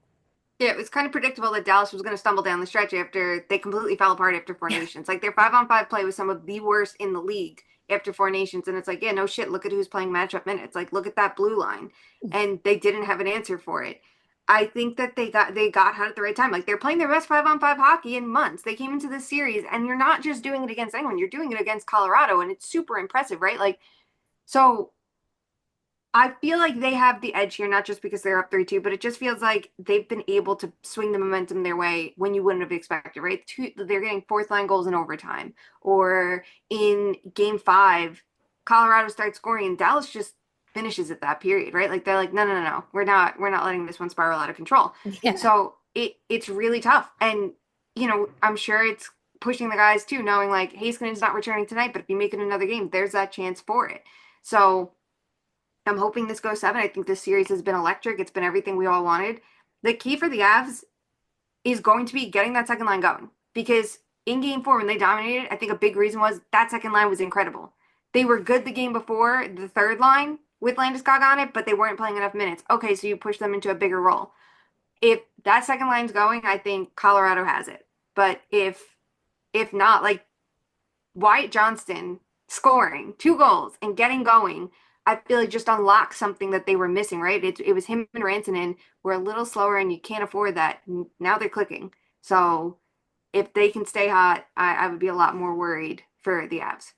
Yeah, it was kind of predictable that Dallas was going to stumble down the stretch after they completely fell apart after Four Nations. Like their 5-on-5 play was some of the worst in the league after Four Nations, and it's like, yeah, no shit. Look at who's playing matchup minutes. Like, look at that blue line, and they didn't have an answer for it. I think that they got hot at the right time. Like they're playing their best 5-on-5 hockey in months. They came into this series, and you're not just doing it against anyone. You're doing it against Colorado, and it's super impressive, right? Like, so I feel like they have the edge here, not just because they're up 3-2, but it just feels like they've been able to swing the momentum their way when you wouldn't have expected, right? They're getting fourth line goals in overtime. Or in game 5, Colorado starts scoring and Dallas just finishes at that period, right? Like they're like, no, no, no, no. We're not letting this one spiral out of control. Yeah. So it's really tough. And, I'm sure it's pushing the guys too, knowing like Heiskanen's not returning tonight, but if you make it another game, there's that chance for it. So I'm hoping this goes 7. I think this series has been electric. It's been everything we all wanted. The key for the Avs is going to be getting that second line going because in game 4, when they dominated, I think a big reason was that second line was incredible. They were good the game before, the third line with Landeskog on it, but they weren't playing enough minutes. Okay, so you push them into a bigger role. If that second line's going, I think Colorado has it. But if not, like Wyatt Johnston scoring 2 goals and getting going, I feel like just unlocked something that they were missing, right? It was him and Rantanen were a little slower and you can't afford that. Now they're clicking. So if they can stay hot, I would be a lot more worried for the Avs.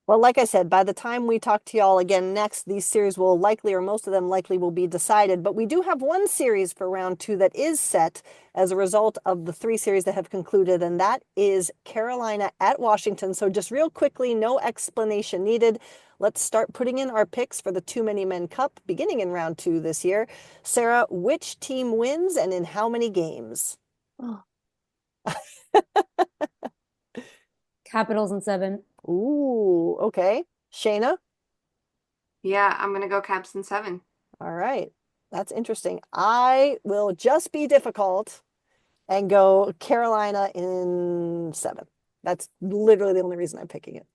Well, like I said, by the time we talk to y'all again next, these series will likely, or most of them likely, will be decided. But we do have one series for round 2 that is set as a result of the 3 series that have concluded, and that is Carolina at Washington. So just real quickly, no explanation needed. Let's start putting in our picks for the Too Many Men Cup beginning in round 2 this year. Sarah, which team wins and in how many games? Oh, Capitals in 7. Ooh, okay. Shayna? Yeah, I'm gonna go Caps in 7. All right. That's interesting. I will just be difficult and go Carolina in 7. That's literally the only reason I'm picking it.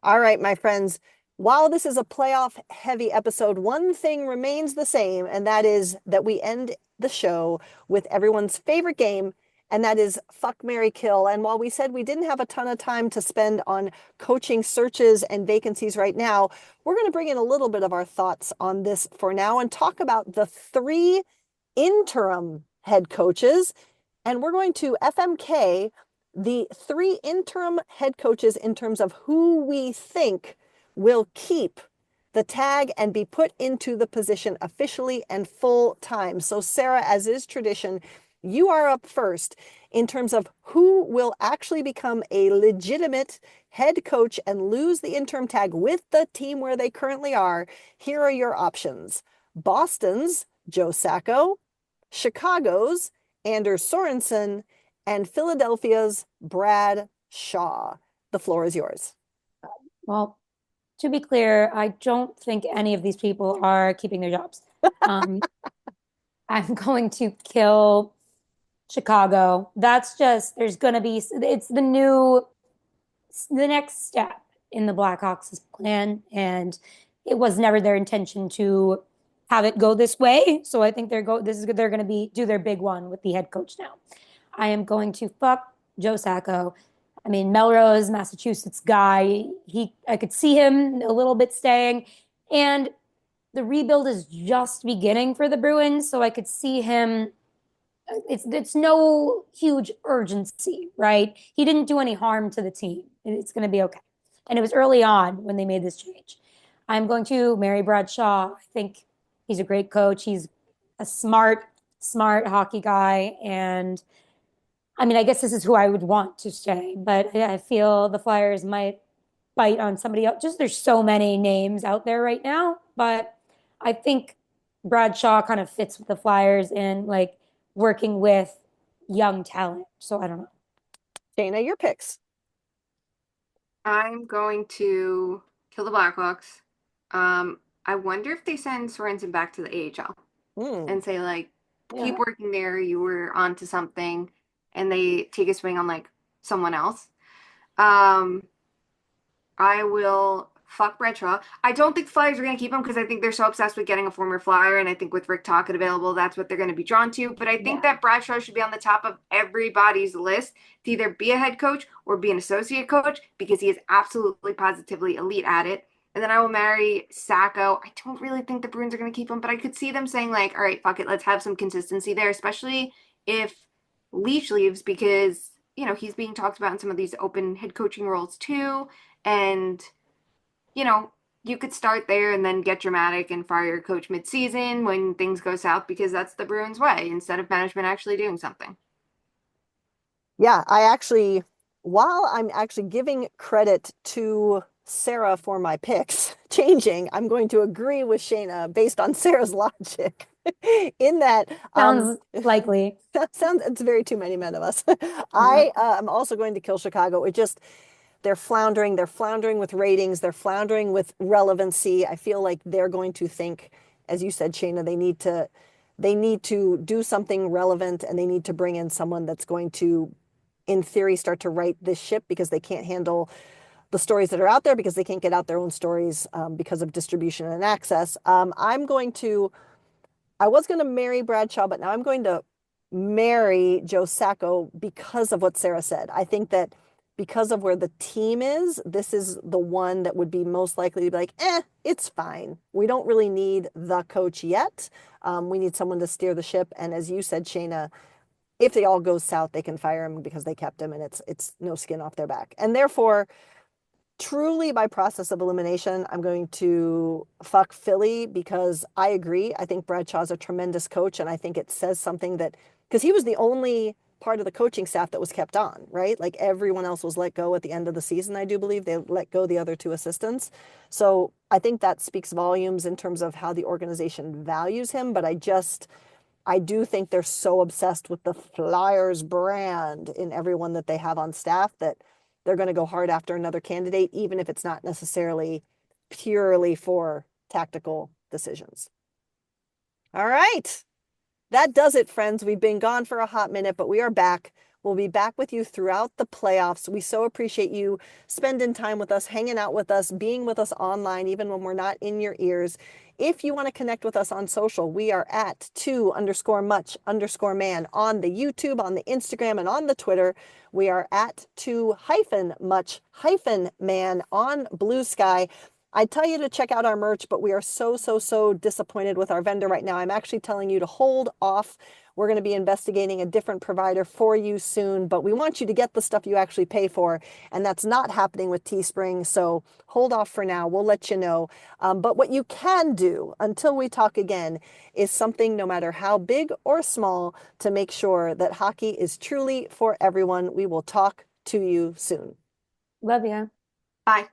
All right, my friends. While this is a playoff heavy episode, one thing remains the same, and that is that we end the show with everyone's favorite game, and that is Fuck, Marry, Kill. And while we said we didn't have a ton of time to spend on coaching searches and vacancies right now, we're going to bring in a little bit of our thoughts on this for now and talk about the 3 interim head coaches. And we're going to FMK the 3 interim head coaches in terms of who we think will keep the tag and be put into the position officially and full time. So, Sarah, as is tradition, you are up first in terms of who will actually become a legitimate head coach and lose the interim tag with the team where they currently are. Here are your options: Boston's Joe Sacco, Chicago's Anders Sorensen, and Philadelphia's Brad Shaw. The floor is yours. Well, to be clear, I don't think any of these people are keeping their jobs. Um, I'm going to kill Chicago. That's just, there's going to be, it's the next step in the Blackhawks' plan. And it was never their intention to have it go this way. So I think they're going to do their big one with the head coach now. I am going to fuck Joe Sacco. I mean, Melrose, Massachusetts guy. I could see him a little bit staying. And the rebuild is just beginning for the Bruins. So I could see him it's no huge urgency, right? He didn't do any harm to the team. It's going to be okay. And it was early on when they made this change. I'm going to marry Bradshaw. I think he's a great coach. He's a smart hockey guy. And I mean, I guess this is who I would want to stay, but I feel the Flyers might bite on somebody else. Just there's so many names out there right now, but I think Bradshaw kind of fits with the Flyers in like working with young talent. So I don't know. Dana, your picks. I'm going to kill the Blackhawks. I wonder if they send Sorensen back to the AHL. Hmm. and say like, keep Yeah. working there, you were onto something, and they take a swing on like someone else. Um, I will fuck Bradshaw. I don't think the Flyers are going to keep him because I think they're so obsessed with getting a former Flyer, and I think with Rick Tocchet available, that's what they're going to be drawn to. But I think Yeah. that Bradshaw should be on the top of everybody's list to either be a head coach or be an associate coach because he is absolutely positively elite at it. And then I will marry Sacco. I don't really think the Bruins are going to keep him, but I could see them saying like, "All right, fuck it, let's have some consistency there," especially if Leach leaves because he's being talked about in some of these open head coaching roles too. And, you know, you could start there and then get dramatic and fire your coach mid-season when things go south because that's the Bruins way instead of management actually doing something. Yeah, I actually, while I'm actually giving credit to Sarah for my picks changing, I'm going to agree with Shayna based on Sarah's logic in that Sounds likely. that sounds it's very too many men of us. Yeah. I am also going to kill Chicago. It just they're floundering. They're floundering with ratings. They're floundering with relevancy. I feel like they're going to think, as you said, Shayna, they need to do something relevant and they need to bring in someone that's going to, in theory, start to right this ship because they can't handle the stories that are out there because they can't get out their own stories because of distribution and access. I was going to marry Bradshaw, but now I'm going to marry Joe Sacco because of what Sarah said. I think that because of where the team is, this is the one that would be most likely to be like, it's fine. We don't really need the coach yet. We need someone to steer the ship. And as you said, Shayna, if they all go south, they can fire him because they kept him and it's no skin off their back. And therefore, truly by process of elimination, I'm going to fuck Philly because I agree. I think Bradshaw's a tremendous coach, and I think it says something that because he was the only part of the coaching staff that was kept on, right? Like everyone else was let go at the end of the season, I do believe. They let go the other two assistants. So I think that speaks volumes in terms of how the organization values him, but I do think they're so obsessed with the Flyers brand in everyone that they have on staff that they're going to go hard after another candidate, even if it's not necessarily purely for tactical decisions. All right. That does it, friends. We've been gone for a hot minute, but we are back. We'll be back with you throughout the playoffs. We so appreciate you spending time with us, hanging out with us, being with us online, even when we're not in your ears. If you want to connect with us on social, we are at 2_much_man on the YouTube, on the Instagram, and on the Twitter. We are at 2_much_man on BlueSky. I tell you to check out our merch, but we are so, so, so disappointed with our vendor right now. I'm actually telling you to hold off. We're going to be investigating a different provider for you soon, but we want you to get the stuff you actually pay for, and that's not happening with Teespring, so hold off for now. We'll let you know. But what you can do until we talk again is something, no matter how big or small, to make sure that hockey is truly for everyone. We will talk to you soon. Love you. Bye.